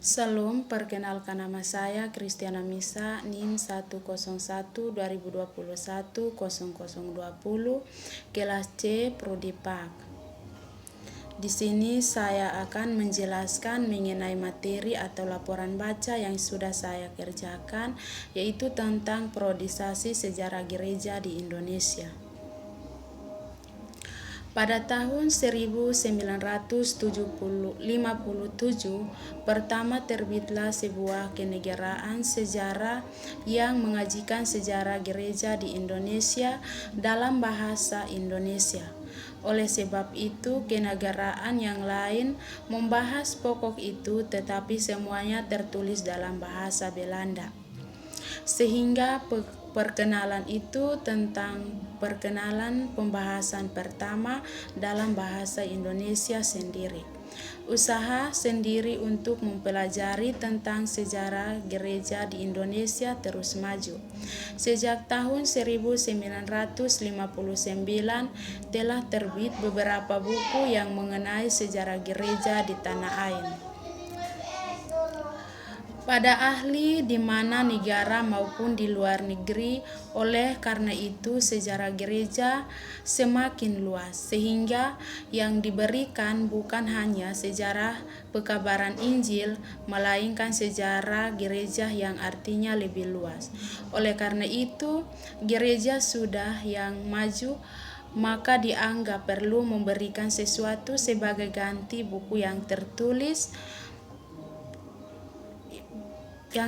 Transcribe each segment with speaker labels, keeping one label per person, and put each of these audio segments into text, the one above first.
Speaker 1: Salam, perkenalkan nama saya Kristiana Misa, NIM 101-2021-0020, kelas C, Prodi PAK. Di sini saya akan menjelaskan mengenai materi atau laporan baca yang sudah saya kerjakan, yaitu tentang periodisasi sejarah gereja di Indonesia. Pada tahun 1957, pertama terbitlah sebuah kenegaraan sejarah yang mengajikan sejarah gereja di Indonesia dalam bahasa Indonesia. Oleh sebab itu, kenegaraan yang lain membahas pokok itu, tetapi semuanya tertulis dalam bahasa Belanda. Sehingga perkenalan itu tentang perkenalan pembahasan pertama dalam bahasa Indonesia sendiri. Usaha sendiri untuk mempelajari tentang sejarah gereja di Indonesia terus maju. Sejak tahun 1959 telah terbit beberapa buku yang mengenai sejarah gereja di tanah air. Pada ahli di mana negara maupun di luar negeri. Oleh karena itu sejarah gereja semakin luas, sehingga yang diberikan bukan hanya sejarah pekabaran Injil, melainkan sejarah gereja yang artinya lebih luas. Oleh karena itu, gereja sudah yang maju, maka dianggap perlu memberikan sesuatu sebagai ganti buku yang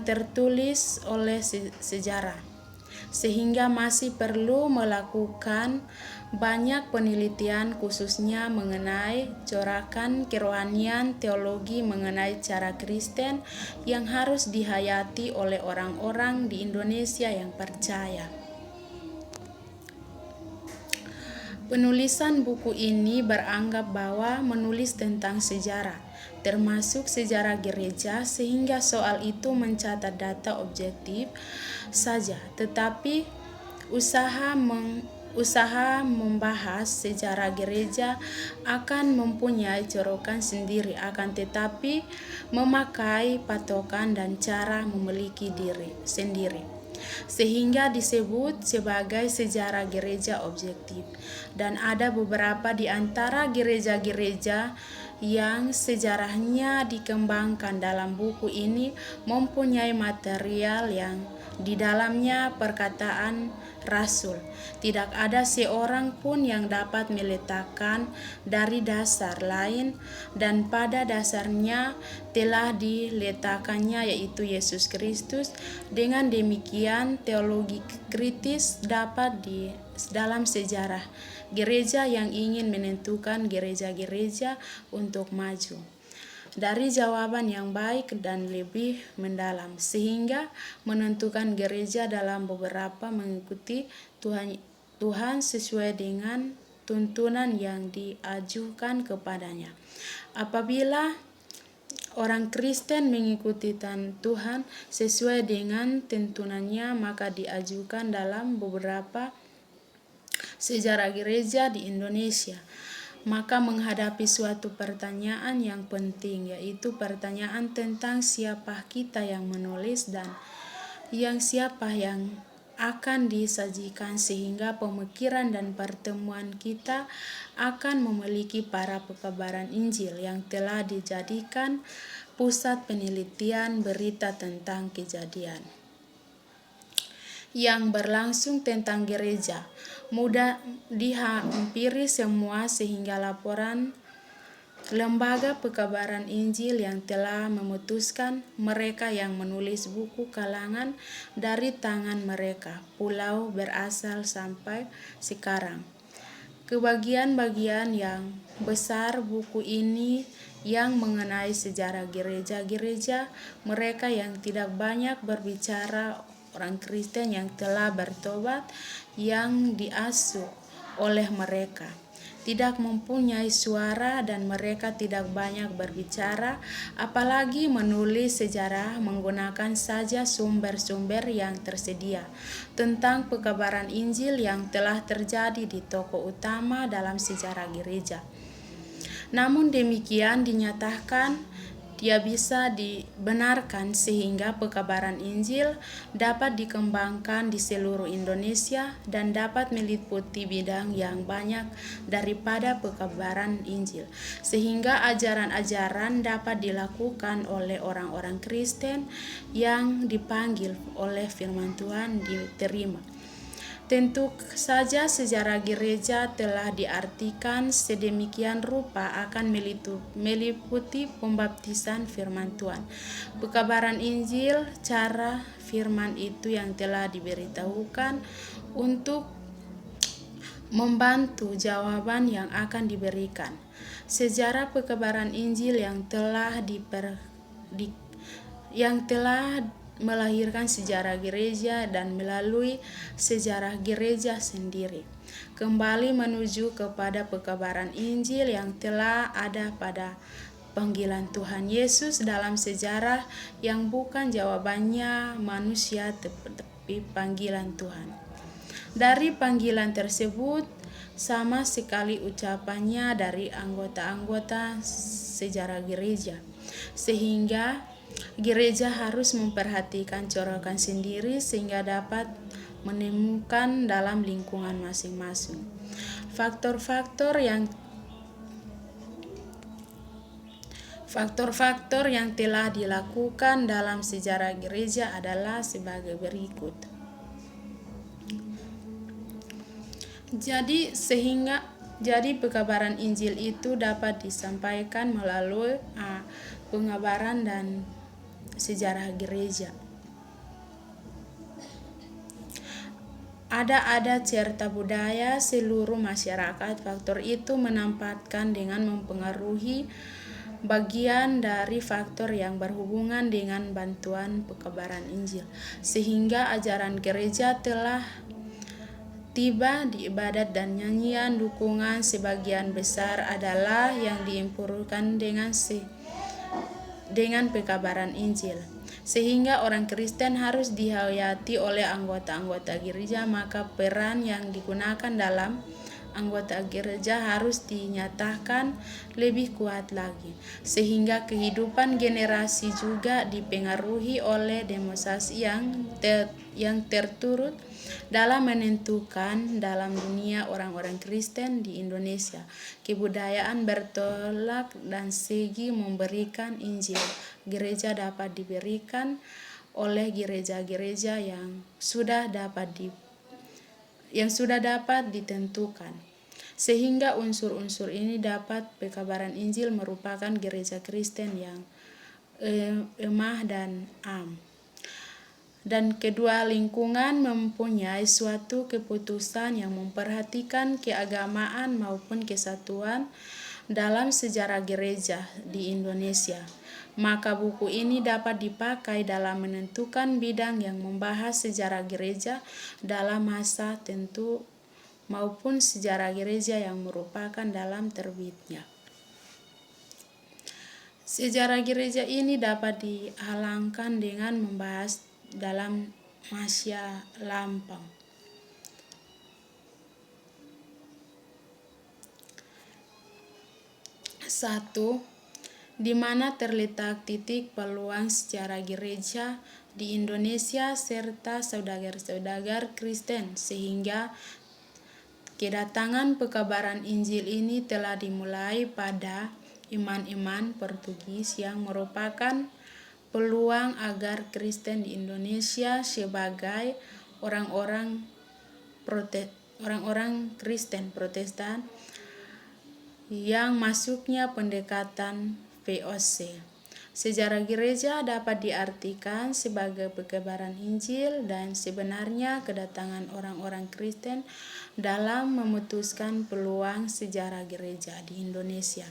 Speaker 1: tertulis oleh sejarah, sehingga masih perlu melakukan banyak penelitian khususnya mengenai corakan kerohanian teologi mengenai cara Kristen yang harus dihayati oleh orang-orang di Indonesia yang percaya. Penulisan buku ini beranggap bahwa menulis tentang sejarah, termasuk sejarah gereja, sehingga soal itu mencatat data objektif saja, tetapi usaha membahas sejarah gereja akan mempunyai corakan sendiri, akan tetapi memakai patokan dan cara memiliki diri sendiri, sehingga disebut sebagai sejarah gereja objektif. Dan ada beberapa di antara gereja-gereja yang sejarahnya dikembangkan dalam buku ini mempunyai material yang di dalamnya perkataan rasul. Tidak ada seorang pun yang dapat meletakkan dari dasar lain, dan pada dasarnya telah diletakkannya, yaitu Yesus Kristus. Dengan demikian, teologi kritis dapat di dalam sejarah gereja yang ingin menentukan gereja-gereja untuk maju dari jawaban yang baik dan lebih mendalam, sehingga menentukan gereja dalam beberapa mengikuti Tuhan sesuai dengan tuntunan yang diajukan kepadanya. Apabila orang Kristen mengikuti Tuhan sesuai dengan tuntunannya, maka diajukan dalam beberapa sejarah gereja di Indonesia, maka menghadapi suatu pertanyaan yang penting, yaitu pertanyaan tentang siapa kita yang menulis dan yang siapa yang akan disajikan, sehingga pemikiran dan pertemuan kita akan memiliki para pekabaran Injil yang telah dijadikan pusat penelitian berita tentang kejadian yang berlangsung tentang gereja. Mudah dihampiri semua, sehingga laporan lembaga pekabaran Injil yang telah memutuskan mereka yang menulis buku kalangan dari tangan mereka pulau berasal sampai sekarang. Kebagian-bagian yang besar buku ini yang mengenai sejarah gereja-gereja mereka yang tidak banyak berbicara, orang Kristen yang telah bertobat, yang diasuh oleh mereka, tidak mempunyai suara dan mereka tidak banyak berbicara, apalagi menulis sejarah menggunakan saja sumber-sumber yang tersedia tentang pekabaran Injil yang telah terjadi di tokoh utama dalam sejarah gereja. Namun demikian dinyatakan dia bisa dibenarkan sehingga pekabaran Injil dapat dikembangkan di seluruh Indonesia dan dapat meliputi bidang yang banyak daripada pekabaran Injil, sehingga ajaran-ajaran dapat dilakukan oleh orang-orang Kristen yang dipanggil oleh firman Tuhan diterima. Tentu saja sejarah gereja telah diartikan sedemikian rupa akan meliputi pembaptisan firman Tuhan, pekabaran Injil, cara firman itu yang telah diberitahukan untuk membantu jawaban yang akan diberikan. Sejarah pekabaran Injil yang telah melahirkan sejarah gereja dan melalui sejarah gereja sendiri kembali menuju kepada pekabaran Injil yang telah ada pada panggilan Tuhan Yesus dalam sejarah yang bukan jawabannya manusia tetapi panggilan Tuhan. Dari panggilan tersebut sama sekali ucapannya dari anggota-anggota sejarah gereja, sehingga gereja harus memperhatikan corakan sendiri sehingga dapat menemukan dalam lingkungan masing-masing. Faktor-faktor yang telah dilakukan dalam sejarah gereja adalah sebagai berikut. Jadi pekabaran Injil itu dapat disampaikan melalui pengabaran dan sejarah gereja. Ada adat serta budaya seluruh masyarakat. Faktor itu menempatkan dengan mempengaruhi bagian dari faktor yang berhubungan dengan bantuan pekabaran Injil, sehingga ajaran gereja telah tiba di ibadat dan nyanyian. Dukungan sebagian besar adalah yang diimpurkan dengan pekabaran Injil, sehingga orang Kristen harus dihayati oleh anggota-anggota gereja. Maka peran yang digunakan dalam anggota gereja harus dinyatakan lebih kuat lagi, sehingga kehidupan generasi juga dipengaruhi oleh demonstrasi yang terturut dalam menentukan dalam dunia orang-orang Kristen di Indonesia. Kebudayaan bertolak dan segi memberikan Injil gereja dapat diberikan oleh gereja-gereja yang sudah dapat ditentukan, sehingga unsur-unsur ini dapat pekabaran Injil merupakan gereja Kristen yang emah dan am. Dan kedua, lingkungan mempunyai suatu keputusan yang memperhatikan keagamaan maupun kesatuan dalam sejarah gereja di Indonesia. Maka buku ini dapat dipakai dalam menentukan bidang yang membahas sejarah gereja dalam masa tentu maupun sejarah gereja yang merupakan dalam terbitnya. Sejarah gereja ini dapat dihalangkan dengan membahas dalam masa lampau. Satu, di mana terletak titik peluang sejarah gereja di Indonesia serta saudagar-saudagar Kristen, sehingga kedatangan pekabaran Injil ini telah dimulai pada iman-iman Portugis yang merupakan peluang agar Kristen di Indonesia sebagai orang-orang Kristen Protestan yang masuknya pendekatan VOC. Sejarah gereja dapat diartikan sebagai pekabaran Injil dan sebenarnya kedatangan orang-orang Kristen dalam memutuskan peluang sejarah gereja di Indonesia.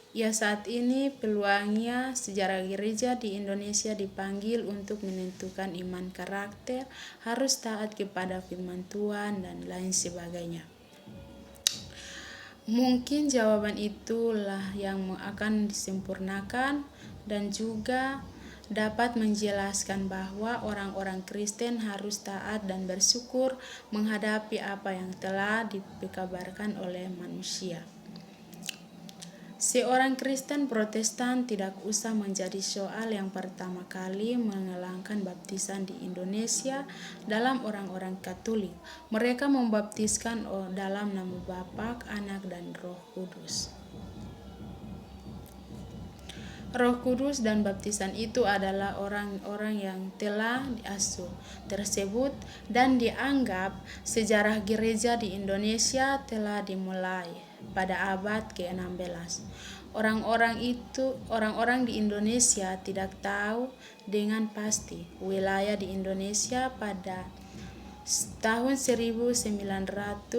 Speaker 1: Ya, saat ini peluangnya sejarah gereja di Indonesia dipanggil untuk menentukan iman, karakter, harus taat kepada firman Tuhan, dan lain sebagainya. Mungkin jawaban itulah yang akan disempurnakan dan juga dapat menjelaskan bahwa orang-orang Kristen harus taat dan bersyukur menghadapi apa yang telah dikabarkan oleh manusia. Seorang Kristen Protestan tidak usah menjadi soal yang pertama kali mengelangkan baptisan di Indonesia dalam orang-orang Katolik. Mereka membaptiskan dalam nama Bapa, Anak, dan Roh Kudus. Roh Kudus dan baptisan itu adalah orang-orang yang telah diasuh tersebut, dan dianggap sejarah gereja di Indonesia telah dimulai pada abad ke-16. Orang-orang di Indonesia tidak tahu dengan pasti wilayah di Indonesia pada tahun 1952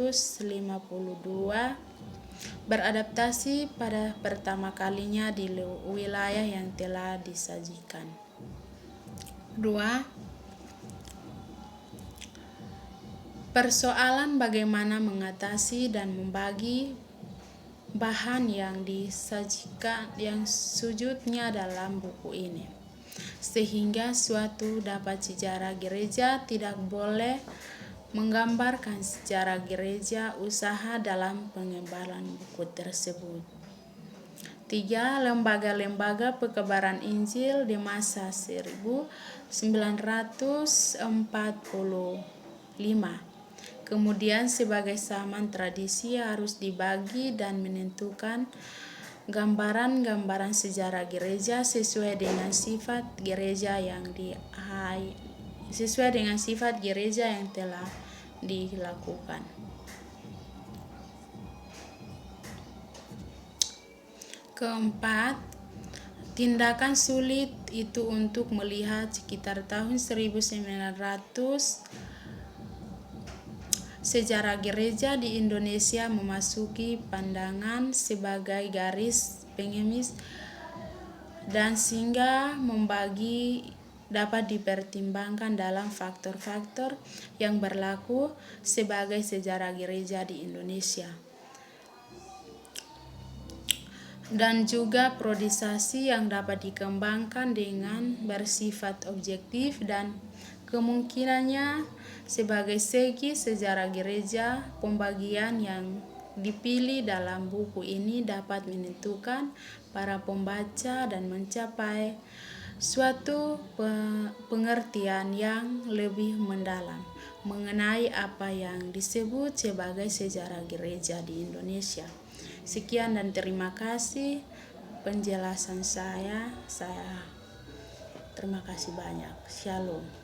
Speaker 1: beradaptasi pada pertama kalinya di wilayah yang telah disajikan. 2. Persoalan bagaimana mengatasi dan membagi bahan yang disajikan yang sujudnya dalam buku ini, sehingga suatu dapat sejarah gereja tidak boleh menggambarkan sejarah gereja usaha dalam pengembalan buku tersebut. 3. Lembaga-lembaga pekabaran Injil di masa 1945. Kemudian sebagai zaman tradisi harus dibagi dan menentukan gambaran-gambaran sejarah gereja sesuai dengan sifat gereja yang telah dilakukan. Keempat, tindakan sulit itu untuk melihat sekitar tahun 1900 sejarah gereja di Indonesia memasuki pandangan sebagai garis pengemis, dan sehingga membagi dapat dipertimbangkan dalam faktor-faktor yang berlaku sebagai sejarah gereja di Indonesia, dan juga periodisasi yang dapat dikembangkan dengan bersifat objektif, dan kemungkinannya sebagai segi sejarah gereja. Pembagian yang dipilih dalam buku ini dapat menentukan para pembaca dan mencapai suatu pengertian yang lebih mendalam mengenai apa yang disebut sebagai sejarah gereja di Indonesia. Sekian dan terima kasih penjelasan saya. Terima kasih banyak. Shalom.